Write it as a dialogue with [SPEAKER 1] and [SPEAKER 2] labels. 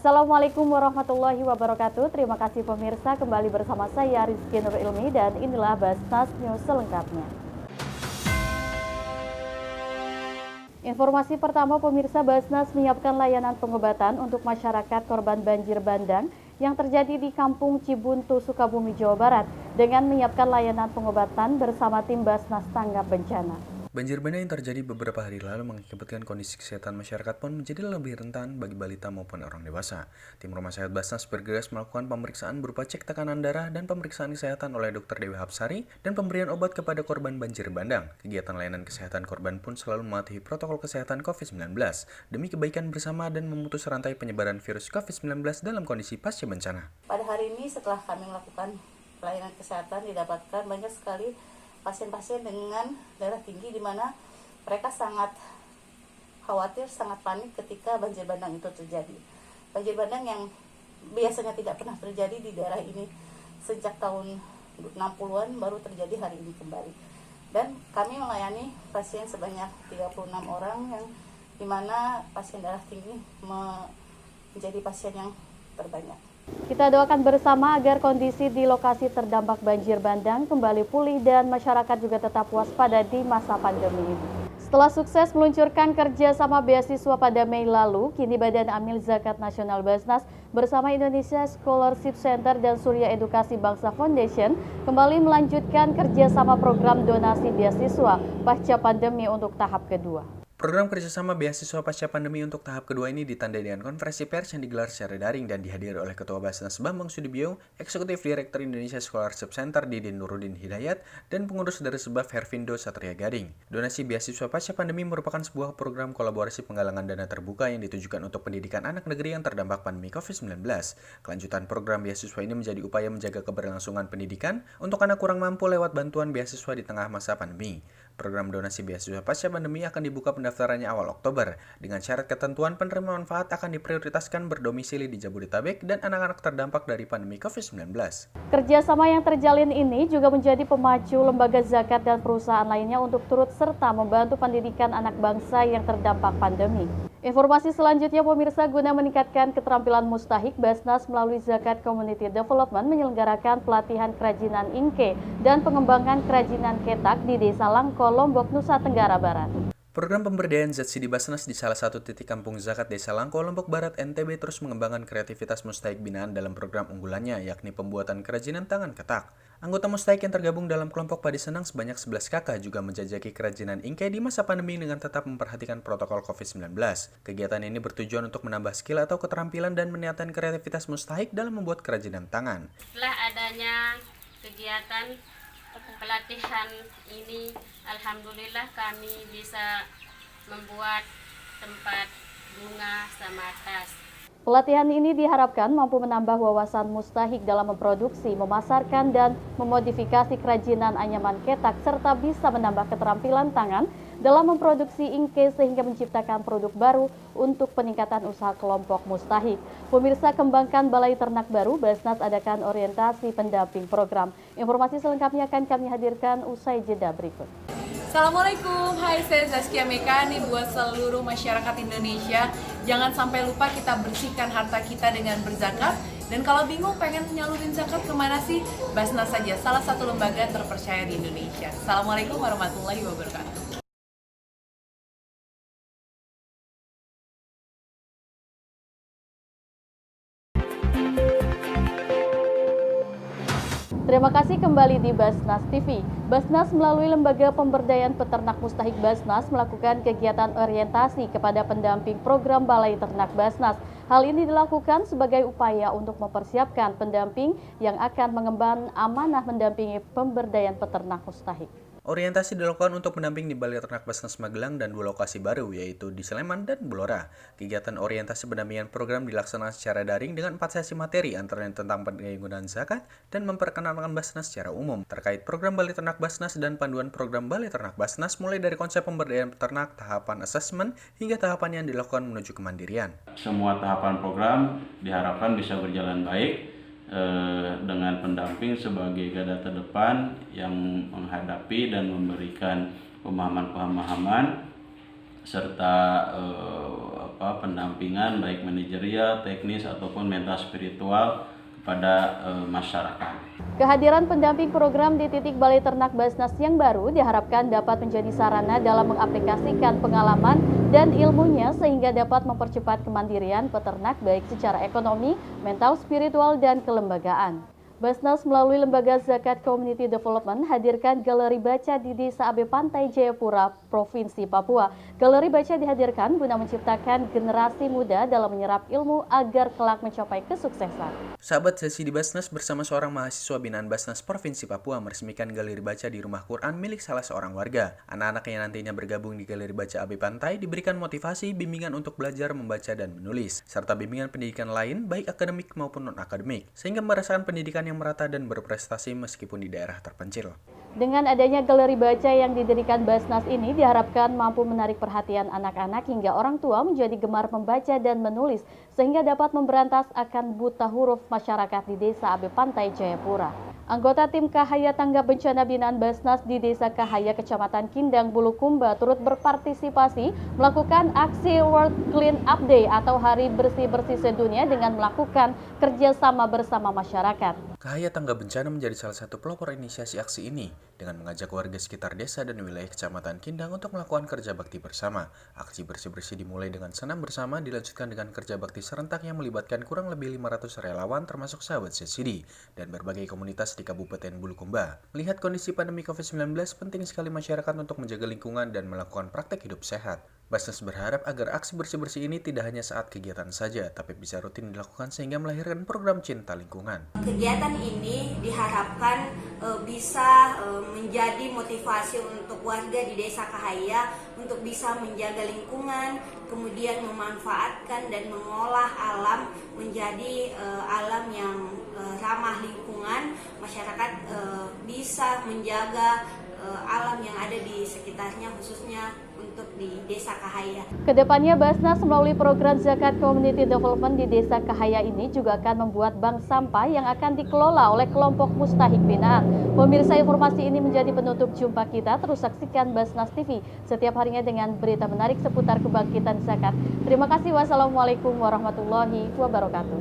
[SPEAKER 1] Assalamualaikum warahmatullahi wabarakatuh. Terima kasih pemirsa, kembali bersama saya Rizky Nur Ilmi dan inilah Basnas News selengkapnya. Informasi pertama pemirsa, Basnas menyiapkan layanan pengobatan untuk masyarakat korban banjir bandang yang terjadi di Kampung Cibuntu, Sukabumi, Jawa Barat dengan menyiapkan layanan pengobatan bersama tim Basnas Tanggap Bencana.
[SPEAKER 2] Banjir bandang yang terjadi beberapa hari lalu mengakibatkan kondisi kesehatan masyarakat pun menjadi lebih rentan bagi balita maupun orang dewasa. Tim Rumah Sakit Basnas bergegas melakukan pemeriksaan berupa cek tekanan darah dan pemeriksaan kesehatan oleh Dr. Dewi Hapsari dan pemberian obat kepada korban banjir bandang. Kegiatan layanan kesehatan korban pun selalu mematuhi protokol kesehatan COVID-19 demi kebaikan bersama dan memutus rantai penyebaran virus COVID-19 dalam kondisi pasca bencana.
[SPEAKER 3] Pada hari ini setelah kami melakukan pelayanan kesehatan didapatkan banyak sekali pasien-pasien dengan darah tinggi di mana mereka sangat khawatir, sangat panik ketika banjir bandang itu terjadi. Banjir bandang yang biasanya tidak pernah terjadi di daerah ini sejak tahun 60-an baru terjadi hari ini kembali. Dan kami melayani pasien sebanyak 36 orang yang di mana pasien darah tinggi menjadi pasien yang terbanyak.
[SPEAKER 1] Kita doakan bersama agar kondisi di lokasi terdampak banjir bandang kembali pulih dan masyarakat juga tetap waspada di masa pandemi ini. Setelah sukses meluncurkan kerjasama beasiswa pada Mei lalu, kini Badan Amil Zakat Nasional Basnas bersama Indonesia Scholarship Center dan Surya Edukasi Bangsa Foundation kembali melanjutkan kerjasama program donasi beasiswa pasca pandemi untuk tahap kedua.
[SPEAKER 2] Program kerjasama beasiswa pasca pandemi untuk tahap kedua ini ditandai dengan konferensi pers yang digelar secara daring dan dihadiri oleh Ketua Basnas Bambang Sudibyo, Eksekutif Direktur Indonesia Scholarship Center Didin Nurudin Hidayat, dan pengurus dari Sebab Hervindo Satria Gading. Donasi beasiswa pasca pandemi merupakan sebuah program kolaborasi penggalangan dana terbuka yang ditujukan untuk pendidikan anak negeri yang terdampak pandemi COVID-19. Kelanjutan program beasiswa ini menjadi upaya menjaga keberlangsungan pendidikan untuk anak kurang mampu lewat bantuan beasiswa di tengah masa pandemi. Program donasi beasiswa pasca pandemi akan dibuka pendaftarannya awal Oktober, dengan syarat ketentuan penerima manfaat akan diprioritaskan berdomisili di Jabodetabek dan anak-anak terdampak dari pandemi COVID-19.
[SPEAKER 1] Kerjasama yang terjalin ini juga menjadi pemacu lembaga zakat dan perusahaan lainnya untuk turut serta membantu pendidikan anak bangsa yang terdampak pandemi. Informasi selanjutnya pemirsa, guna meningkatkan keterampilan mustahik, Basnas melalui Zakat Community Development menyelenggarakan pelatihan kerajinan ingke dan pengembangan kerajinan ketak di Desa Langko, Lombok, Nusa Tenggara Barat.
[SPEAKER 2] Program pemberdayaan zat sidi Basnas di salah satu titik kampung zakat Desa Langko, Lombok Barat, NTB terus mengembangkan kreativitas mustahik binaan dalam program unggulannya, yakni pembuatan kerajinan tangan ketak. Anggota mustahik yang tergabung dalam kelompok Padi Senang sebanyak 11 kakak juga menjajaki kerajinan ingke di masa pandemi dengan tetap memperhatikan protokol COVID-19. Kegiatan ini bertujuan untuk menambah skill atau keterampilan dan meningkatkan kreativitas mustahik dalam membuat kerajinan tangan.
[SPEAKER 4] Setelah adanya kegiatan pelatihan ini, alhamdulillah kami bisa membuat tempat bunga sama tas.
[SPEAKER 1] Pelatihan ini diharapkan mampu menambah wawasan mustahik dalam memproduksi, memasarkan, dan memodifikasi kerajinan anyaman ketak, serta bisa menambah keterampilan tangan dalam memproduksi ingke sehingga menciptakan produk baru untuk peningkatan usaha kelompok mustahik. Pemirsa, kembangkan Balai Ternak Baru, Basnas adakan orientasi pendamping program. Informasi selengkapnya akan kami hadirkan usai jeda berikut.
[SPEAKER 5] Assalamualaikum, hai saya Zaskia Meka nih buat seluruh masyarakat Indonesia. Jangan sampai lupa kita bersihkan harta kita dengan berzakat. Dan kalau bingung pengen nyalurin zakat kemana sih? Basnas saja, salah satu lembaga terpercaya di Indonesia. Assalamualaikum warahmatullahi wabarakatuh.
[SPEAKER 1] Terima kasih kembali di Basnas TV. Basnas melalui Lembaga Pemberdayaan Peternak Mustahik Basnas melakukan kegiatan orientasi kepada pendamping program Balai Ternak Basnas. Hal ini dilakukan sebagai upaya untuk mempersiapkan pendamping yang akan mengemban amanah mendampingi pemberdayaan peternak mustahik.
[SPEAKER 2] Orientasi dilakukan untuk mendamping di Balai Ternak Basnas Magelang dan 2 lokasi baru, yaitu di Sleman dan Blora. Kegiatan orientasi pendampingan program dilaksanakan secara daring dengan 4 sesi materi, antara lain tentang penggunaan zakat dan memperkenalkan Basnas secara umum, terkait program Balai Ternak Basnas dan panduan program Balai Ternak Basnas, mulai dari konsep pemberdayaan peternak, tahapan asesmen, hingga tahapan yang dilakukan menuju kemandirian.
[SPEAKER 6] Semua tahapan program diharapkan bisa berjalan baik, dengan pendamping sebagai garda terdepan yang menghadapi dan memberikan pemahaman-pemahaman serta pendampingan baik manajerial, teknis ataupun mental spiritual kepada masyarakat.
[SPEAKER 1] Kehadiran pendamping program di titik Balai Ternak Basnas yang baru diharapkan dapat menjadi sarana dalam mengaplikasikan pengalaman dan ilmunya sehingga dapat mempercepat kemandirian peternak baik secara ekonomi, mental, spiritual, dan kelembagaan. Basnas melalui Lembaga Zakat Community Development hadirkan galeri baca di Desa Abe Pantai Jayapura, Provinsi Papua. Galeri baca dihadirkan guna menciptakan generasi muda dalam menyerap ilmu agar kelak mencapai kesuksesan.
[SPEAKER 2] Sahabat Sesi di Basnas bersama seorang mahasiswa binaan Basnas Provinsi Papua meresmikan galeri baca di rumah Quran milik salah seorang warga. Anak-anak yang nantinya bergabung di galeri baca Abe Pantai diberikan motivasi, bimbingan untuk belajar membaca dan menulis, serta bimbingan pendidikan lain baik akademik maupun non-akademik, sehingga merasakan pendidikan yang merata dan berprestasi meskipun di daerah terpencil.
[SPEAKER 1] Dengan adanya galeri baca yang didirikan Basnas ini diharapkan mampu menarik perhatian anak-anak hingga orang tua menjadi gemar membaca dan menulis sehingga dapat memberantas akan buta huruf masyarakat di Desa Abe Pantai Jayapura. Anggota tim Kahaya Tanggap Bencana Binaan Basnas di Desa Kahaya, Kecamatan Kindang, Bulukumba turut berpartisipasi melakukan aksi World Clean Up Day atau Hari Bersih-Bersih Sedunia dengan melakukan kerjasama bersama masyarakat.
[SPEAKER 2] Kahaya Tanggap Bencana menjadi salah satu pelopor inisiasi aksi ini dengan mengajak warga sekitar desa dan wilayah Kecamatan Kindang untuk melakukan kerja bakti bersama. Aksi bersih-bersih dimulai dengan senam bersama, dilanjutkan dengan kerja bakti serentak yang melibatkan kurang lebih 500 relawan termasuk sahabat Sesidi dan berbagai komunitas di Kabupaten Bulukumba. Melihat kondisi pandemi COVID-19, penting sekali masyarakat untuk menjaga lingkungan dan melakukan praktek hidup sehat. Basnas berharap agar aksi bersih-bersih ini tidak hanya saat kegiatan saja, tapi bisa rutin dilakukan sehingga melahirkan program cinta lingkungan.
[SPEAKER 7] Kegiatan ini diharapkan bisa menjadi motivasi untuk warga di Desa Kahaya untuk bisa menjaga lingkungan, kemudian memanfaatkan dan mengolah alam menjadi alam yang ramah lingkungan. Masyarakat bisa menjaga alam yang ada di sekitarnya, khususnya untuk di Desa Kahaya.
[SPEAKER 1] Kedepannya Basnas melalui program Zakat Community Development di Desa Kahaya ini juga akan membuat bank sampah yang akan dikelola oleh kelompok mustahik binaan. Pemirsa, informasi ini menjadi penutup jumpa kita. Terus saksikan Basnas TV setiap harinya dengan berita menarik seputar kebangkitan zakat. Terima kasih. Wassalamualaikum warahmatullahi wabarakatuh.